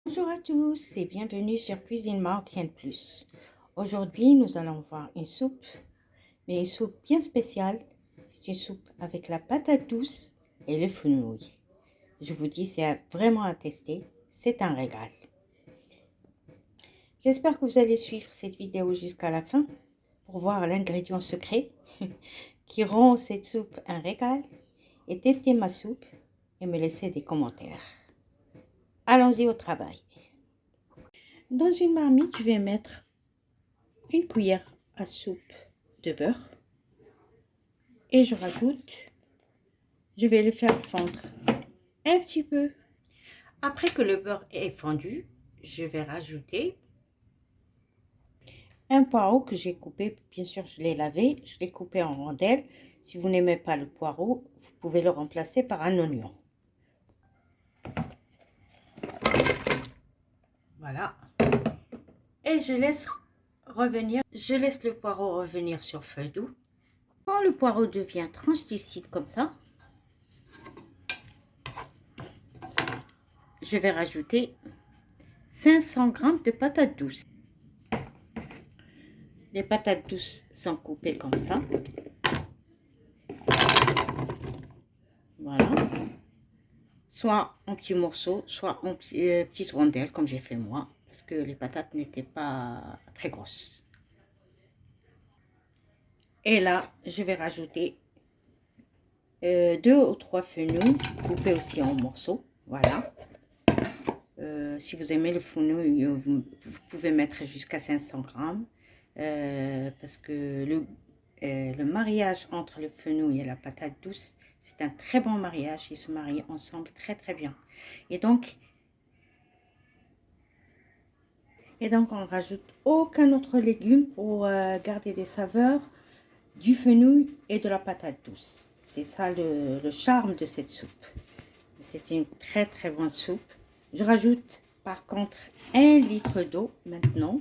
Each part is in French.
Bonjour à tous et bienvenue sur Cuisine Marocaine Plus. Aujourd'hui, nous allons voir une soupe, mais une soupe bien spéciale. C'est une soupe avec la patate douce et le fenouil. Je vous dis, c'est vraiment à tester. C'est un régal. J'espère que vous allez suivre cette vidéo jusqu'à la fin pour voir l'ingrédient secret qui rend cette soupe un régal et tester ma soupe et me laisser des commentaires. Allons-y au travail. Dans une marmite, je vais mettre une cuillère à soupe de beurre et je vais le faire fondre un petit peu. Après que le beurre est fondu, je vais rajouter un poireau que j'ai coupé. Bien sûr, je l'ai lavé, je l'ai coupé en rondelles. Si vous n'aimez pas le poireau, vous pouvez le remplacer par un oignon. Voilà. Et je laisse le poireau revenir sur feu doux. Quand le poireau devient translucide comme ça, je vais rajouter 500 g de patates douces. Les patates douces sont coupées comme ça. Voilà. Soit en petits morceaux, soit en petites rondelles comme j'ai fait moi. Parce que les patates n'étaient pas très grosses. Et là, je vais rajouter 2 ou 3 fenouils coupés aussi en morceaux. Voilà. Si vous aimez le fenouil, vous pouvez mettre jusqu'à 500 grammes. Parce que le mariage entre le fenouil et la patate douce, c'est un très bon mariage. Ils se marient ensemble très très bien. Et donc on rajoute aucun autre légume pour garder les saveurs du fenouil et de la patate douce. C'est ça le charme de cette soupe. C'est une très très bonne soupe. Je rajoute par contre 1 litre d'eau maintenant.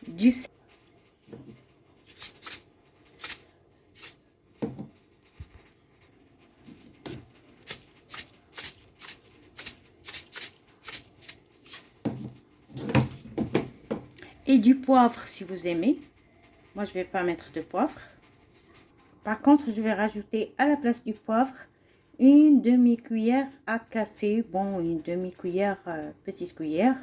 Du sel. Et du poivre si vous aimez. Moi je vais pas mettre de poivre. Par contre je vais rajouter à la place du poivre une demi-cuillère à café, bon une demi-cuillère, petite cuillère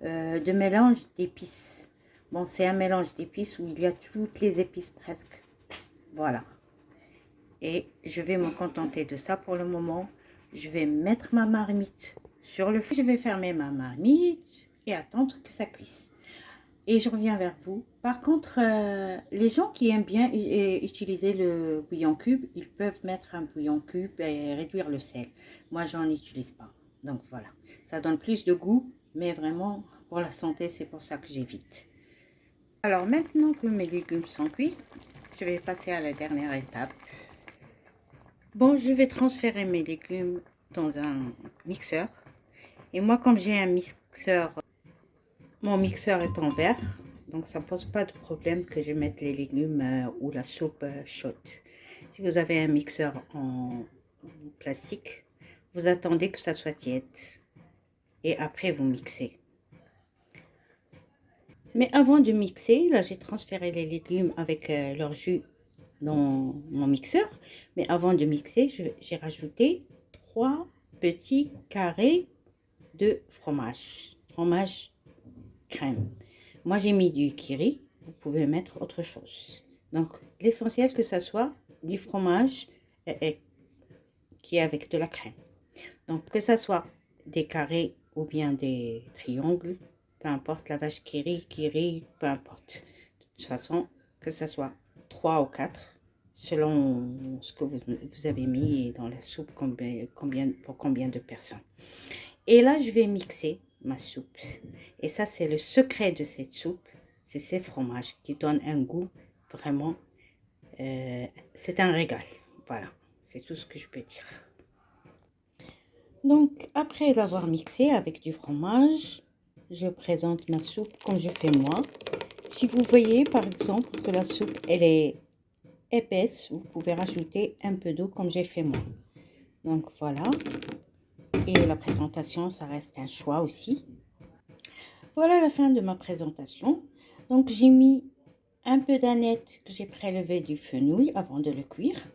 de mélange d'épices. Bon, c'est un mélange d'épices où il y a toutes les épices presque. Voilà. Et je vais me contenter de ça pour le moment. Je vais mettre ma marmite sur le feu. Je vais fermer ma marmite et attendre que ça cuise. Et je reviens vers vous. Par contre, les gens qui aiment bien utiliser le bouillon cube, ils peuvent mettre un bouillon cube et réduire le sel. Moi, j'en utilise pas. Donc voilà, ça donne plus de goût, mais vraiment, pour la santé, c'est pour ça que j'évite. Alors maintenant que mes légumes sont cuits, je vais passer à la dernière étape. Bon, je vais transférer mes légumes dans un mixeur. Et moi, comme j'ai un mixeur, mon mixeur est en verre, donc ça ne pose pas de problème que je mette les légumes ou la soupe chaude. Si vous avez un mixeur en plastique, vous attendez que ça soit tiède et après vous mixez. Mais avant de mixer, là j'ai transféré les légumes avec leur jus dans mon mixeur. Mais avant de mixer, j'ai rajouté 3 petits carrés de fromage crème. Moi j'ai mis du kiri, vous pouvez mettre autre chose. Donc l'essentiel que ça soit du fromage qui est avec de la crème. Donc que ça soit des carrés ou bien des triangles, peu importe, la vache kiri, peu importe. De toute façon, que ça soit 3 ou 4, selon ce que vous avez mis dans la soupe, pour combien de personnes. Et là, je vais mixer ma soupe. Et ça, c'est le secret de cette soupe. C'est ces fromages qui donnent un goût vraiment... c'est un régal. Voilà, c'est tout ce que je peux dire. Donc, après l'avoir mixé avec du fromage, je présente ma soupe comme je fais moi. Si vous voyez, par exemple, que la soupe, elle est épaisse, vous pouvez rajouter un peu d'eau comme j'ai fait moi. Donc voilà. Et la présentation, ça reste un choix aussi. Voilà la fin de ma présentation. Donc j'ai mis un peu d'aneth que j'ai prélevé du fenouil avant de le cuire.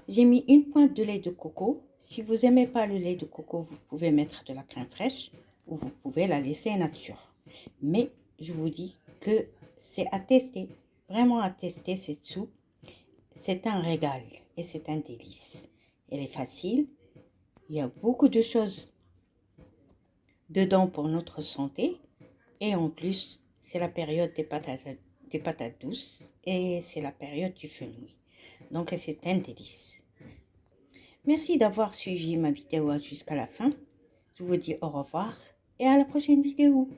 J'ai mis une pointe de lait de coco. Si vous n'aimez pas le lait de coco, vous pouvez mettre de la crème fraîche ou vous pouvez la laisser nature. Mais je vous dis que c'est à tester, vraiment à tester cette soupe. C'est un régal et c'est un délice. Elle est facile. Il y a beaucoup de choses dedans pour notre santé. Et en plus, c'est la période des patates douces et c'est la période du fenouil. Donc, c'est un délice. Merci d'avoir suivi ma vidéo jusqu'à la fin. Je vous dis au revoir et à la prochaine vidéo.